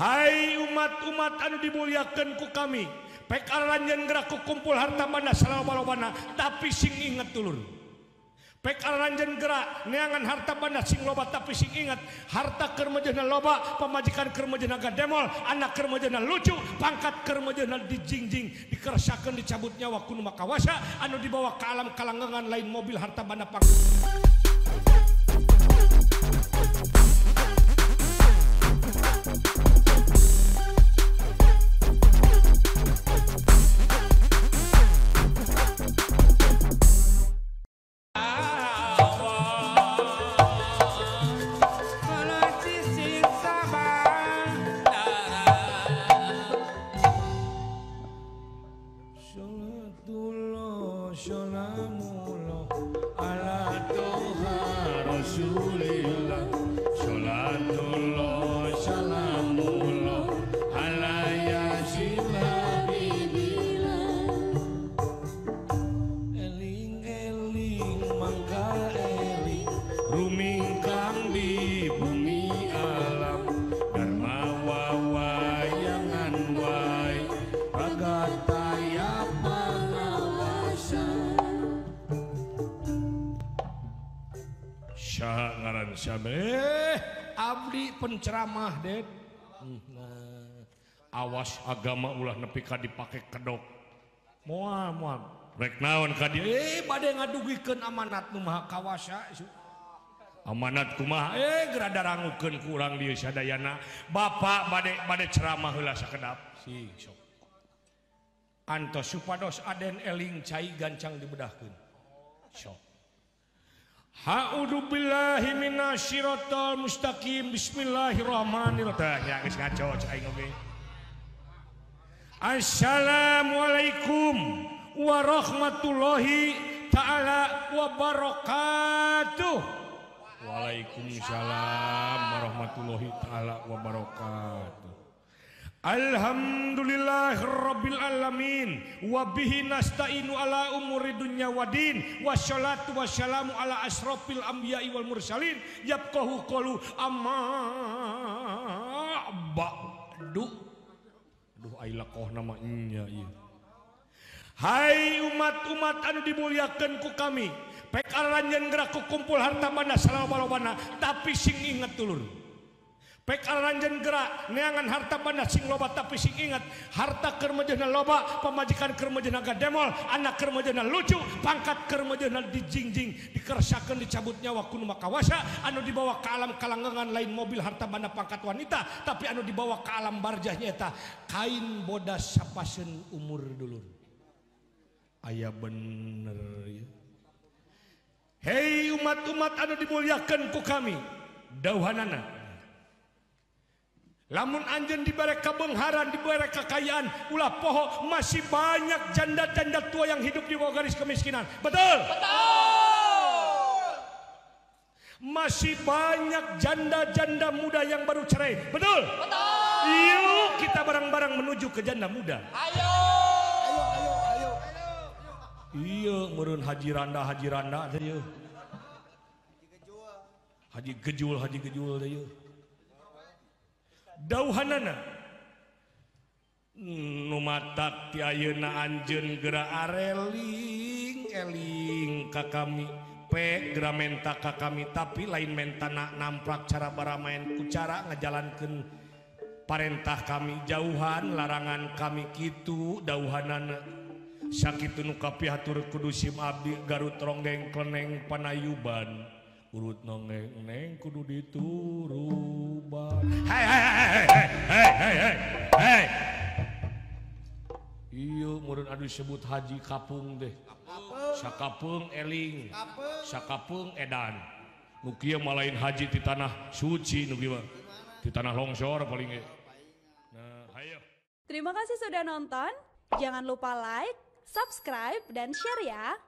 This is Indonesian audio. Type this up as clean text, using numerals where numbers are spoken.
Hai umat-umat anu dimuliakeun ku kami, pekaranjeun gerak ku kumpul harta banda salobana tapi sing inget dulur. Pekaranjeun gerak neangan harta banda sing loba tapi sing inget harta keur meujeuhna loba, pamajikan keur meujeuhna gademol, anak keur meujeuhna lucu, pangkat keur meujeuhna dijingjing, dikersakeun dicabut nyawa kudu makawasa anu dibawa ka alam kalanggengan lain mobil harta banda pangkat. Abdi penceramah ded. Awas agama ulah nepi ka dipake kedok. Moal rek naon ka dieu bade ngadugikeun amanat nu maha kawasa. Amanat kumaha gerada rangukeun ku urang dieu sadayana. Bapak bade ceramah heula sakedap. Sok. Antos supados aden eling cai gancang dibedahkeun. Sok. A'udzu billahi minasyaitonir mustaqim. Bismillahirrahmanirrahim. Ya geus ngaco aing oge. Assalamualaikum warahmatullahi taala wabarakatuh. Waalaikumsalam warahmatullahi taala wabarakatuh. Alhamdulillahirabbil alamin wa bihi nasta'inu ala umuri dunya waddin wassalatu wassalamu ala asrofil anbiya'i wal mursalin yafqahu qalu amma ba'du. Duh ai lakoh nama nya ieu. Hai umat-umat anu dimuliakeun ku kami, pekaranjeun gerak ku kumpul harta banda salobana tapi sing inget dulur. Pekaranjeun gerak neangan harta banda sing loba tapi sing inget harta keur meujeuhna loba, pamajikan keur meujeuhna gademol, anak keur meujeuhna lucu, pangkat keur meujeuhna dijingjing, dikersakeun dicabut nyawa kudu makawasa anu dibawa ka alam kalanggengan lain mobil harta banda pangkat wanita, tapi anu dibawa ka alam barjah nyaeta kain bodas sapaseun umur dulur. Aya bener ya. Hei umat-umat anu dimuliakeun ku kami, dauhanana lamun anjeun dibere kabengharan, dibere kekayaan, ulah poho masih banyak janda-janda tua yang hidup di bawah garis kemiskinan. Betul? Betul. Masih banyak janda-janda muda yang baru cerai. Betul? Betul. Yuk kita bareng-bareng menuju ke janda muda. Ayo. Iya, meureun haji randa teh yeuh. Haji gejul teh yeuh. Dauhanana nu matak ti ayeuna anjeun geura eling ka kami pe geura menta ka kami tapi lain mentana namprak cara baramaen ku cara ngajalankeun parentah kami jauhan larangan kami kitu dauhanana sakitu nu kapihatur kudu sim abdi Garut ronggeng kleneng panayuban urut nongeng kudu dituruban. Hei. Iya meureun adu sebut haji kapung deh. Sakapung eling, sakapung edan. Nu kieu mah lain haji di tanah suci nu kieu mah. Di tanah longsor paling ge. Nah, hayo. Terima kasih sudah nonton. Jangan lupa like, subscribe dan share ya.